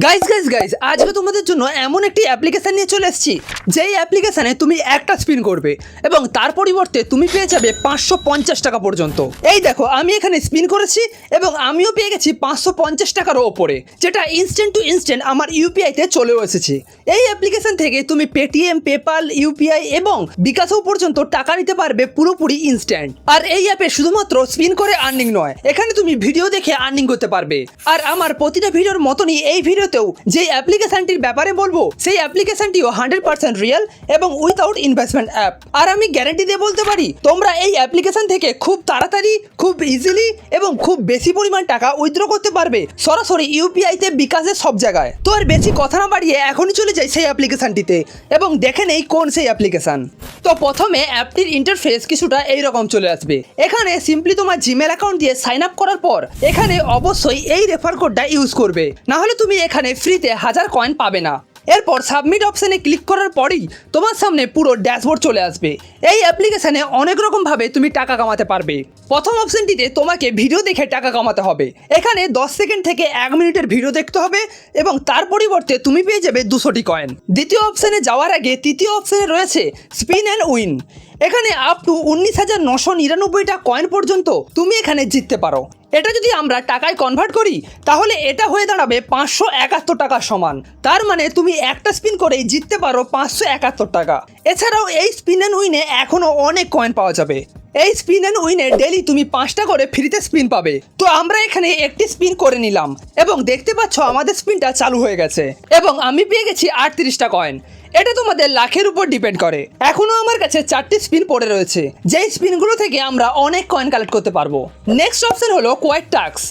Guys আজকে তোমাদের জন্য এমন একটি অ্যাপ্লিকেশন নিয়ে চলে এসেছি যেই অ্যাপ্লিকেশনে তুমি একটা স্পিন করবে এবং তার পরিবর্তে তুমি পেয়ে যাবে 550 টাকা পর্যন্ত। এই দেখো আমি এখানে স্পিন করেছি এবং আমিও পেয়ে গেছি 550 টাকার ওপরে, যেটা ইনস্ট্যান্ট টু ইনস্ট্যান্ট আমার ইউপিআইতে চলেও এসেছে। এই অ্যাপ্লিকেশন থেকে তুমি পেটিএম, পেপাল, ইউপিআই এবং বিকাশও পর্যন্ত টাকা নিতে পারবে পুরোপুরি ইনস্ট্যান্ট। আর এই অ্যাপে শুধুমাত্র স্পিন করে আর্নিং নয়, এখানে তুমি ভিডিও দেখে আর্নিং করতে পারবে। আর আমার প্রতিটা ভিডিওর মতনই এই ভিডিওতেও যে অ্যাপ্লিকেশনটির ব্যাপারে বলবো সেই অ্যাপ্লিকেশনটিও 100% রিয়েল এবং উইথাউট ইনভেস্টমেন্ট অ্যাপ। আর আমি গ্যারান্টি দিয়ে বলতে পারি তোমরা এই অ্যাপ্লিকেশন থেকে খুব তাড়াতাড়ি, খুব ইজিলি এবং খুব বেশি পরিমাণ টাকা উইথড্র করতে পারবে সরাসরি ইউপিআইতে, বিকাশে, সব জায়গায়। তো আর বেশি কথা না বাড়িয়ে এখনই চলে যাই সেই অ্যাপ্লিকেশনটিতে এবং দেখে নেই কোন সেই অ্যাপ্লিকেশন। তো প্রথমে অ্যাপটির ইন্টারফেস কিছুটা এইরকম চলে আসবে। এখানে সিম্পলি তোমার জিমেল অ্যাকাউন্ট দিয়ে সাইন আপ করার পর এখানে অবশ্যই এই রেফার কোডটা ইউজ করবে, না হলে তুমি এখানে ফ্রিতে 1000 কয়েন পাবে না। এরপর সাবমিট অপশানে ক্লিক করার পরেই তোমার সামনে পুরো ড্যাশবোর্ড চলে আসবে। এই অ্যাপ্লিকেশানে অনেক রকমভাবে তুমি টাকা কামাতে পারবে। প্রথম অপশানটিতে তোমাকে ভিডিও দেখে টাকা কামাতে হবে। এখানে 10 সেকেন্ড থেকে 1 মিনিটের ভিডিও দেখতে হবে এবং তার পরিবর্তে তুমি পেয়ে যাবে 200টি কয়েন। দ্বিতীয় অপশানে যাওয়ার আগে তৃতীয় অপশানে রয়েছে স্পিন অ্যান্ড উইন। এখানে আপ টু 19,999টা কয়েন পর্যন্ত তুমি এখানে জিততে পারো। এটা যদি আমরা টাকায় কনভার্ট করি তাহলে এটা হয়ে দাঁড়াবে 571 টাকার সমান। তার মানে তুমি একটা স্পিন করেই জিততে পারো 571 টাকা। এছাড়াও এই স্পিন অ্যান্ড উইনে এখনও অনেক কয়েন পাওয়া যাবে। এই স্পিন অ্যান্ড উইনে ডেলি তুমি 5টা করে ফ্রিতে স্পিন পাবে। তো আমরা এখানে একটি স্পিন করে নিলাম এবং দেখতে পাচ্ছ আমাদের স্পিনটা চালু হয়ে গেছে এবং আমি পেয়ে গেছি 38টা কয়েন। এটা তোমাদের লাখের উপর ডিপেন্ড করে। এখনো আমার কাছে 4টি স্পিন পড়ে রয়েছে, যেই স্পিনগুলো থেকে আমরা অনেক কয়েন কালেক্ট করতে পারবো। নেক্সট অপশন হলো কোয়েট টাস্ক।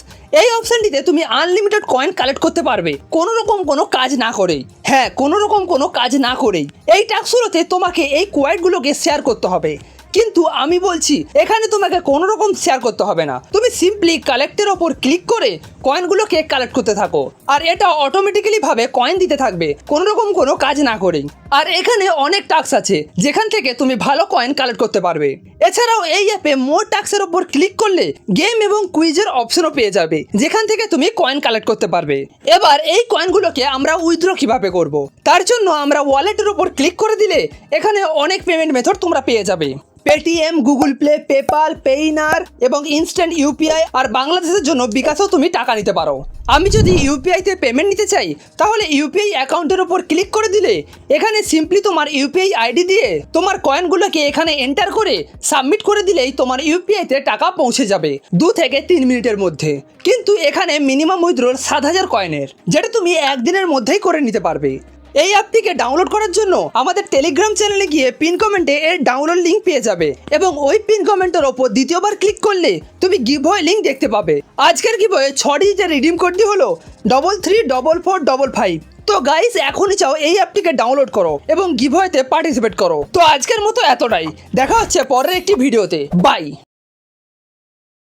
এই অপশনটিতে তুমি আনলিমিটেড কয়েন কালেক্ট করতে পারবে কোনো রকম কোনো কাজ না করেই। হ্যাঁ, কোনো রকম কোনো কাজ না করেই। এই টাস্কগুলোতে তোমাকে এই কোয়েটগুলোকে শেয়ার করতে হবে, কিন্তু আমি বলছি এখানে তোমাকে কোনো রকম শেয়ার করতে হবে না। তুমি সিম্পলি কালেক্টের ওপর ক্লিক করে কয়েনগুলোকে কালেক্ট করতে থাকো আর এটা অটোমেটিক্যালি ভাবে কয়েন দিতে থাকবে কোনো রকম কোনো কাজ না করেই। আর এখানে অনেক টাস্ক আছে যেখান থেকে তুমি ভালো কয়েন কালেক্ট করতে পারবে। এছাড়াও এই অ্যাপে মোর টাস্কের ওপর ক্লিক করলে গেম এবং কুইজের অপশনও পেয়ে যাবে, যেখান থেকে তুমি কয়েন কালেক্ট করতে পারবে। এবার এই কয়েনগুলোকে আমরা উইথড্র কিভাবে করব, তার জন্য আমরা ওয়ালেটের ওপর ক্লিক করে দিলে এখানে অনেক পেমেন্ট মেথড তোমরা পেয়ে যাবে। পেটিএম, গুগল প্লে, পেপাল, পেইনার এবং ইনস্ট্যান্ট ইউপিআই। আর বাংলাদেশের জন্য বিকাশও তুমি টাকা নিতে পারো। আমি যদি ইউপিআইতে পেমেন্ট নিতে চাই তাহলে ইউপিআই অ্যাকাউন্টের ওপর ক্লিক করে দিলে এখানে সিম্পলি তোমার ইউপিআই আইডি দিয়ে তোমার কয়েনগুলোকে এখানে এন্টার করে সাবমিট করে দিলেই তোমার ইউপিআইতে টাকা পৌঁছে যাবে 2 থেকে 3 মিনিটের মধ্যে। কিন্তু এখানে মিনিমাম উইথড্রল 7,000 কয়েনের, যেটা তুমি একদিনের মধ্যেই করে নিতে পারবে। এই অ্যাপটিকে ডাউনলোড করার জন্য আমাদের টেলিগ্রাম চ্যানেলে গিয়ে পিন কমেন্টে এর ডাউনলোড লিঙ্ক পেয়ে যাবে এবং ওই পিন কমেন্টের ওপর দ্বিতীয়বার ক্লিক করলে তুমি গিভওয়ে লিঙ্ক দেখতে পাবে। আজকের গিভওয়ে 6 ডিজিটের রিডিম কোডটি হলো 334445। তো গাইস এখনই চাও এই অ্যাপটিকে ডাউনলোড করো এবং গিভওয়েতে পার্টিসিপেট করো। তো আজকের মতো এতটাই, দেখা হচ্ছে পরের একটি ভিডিওতে। বাই।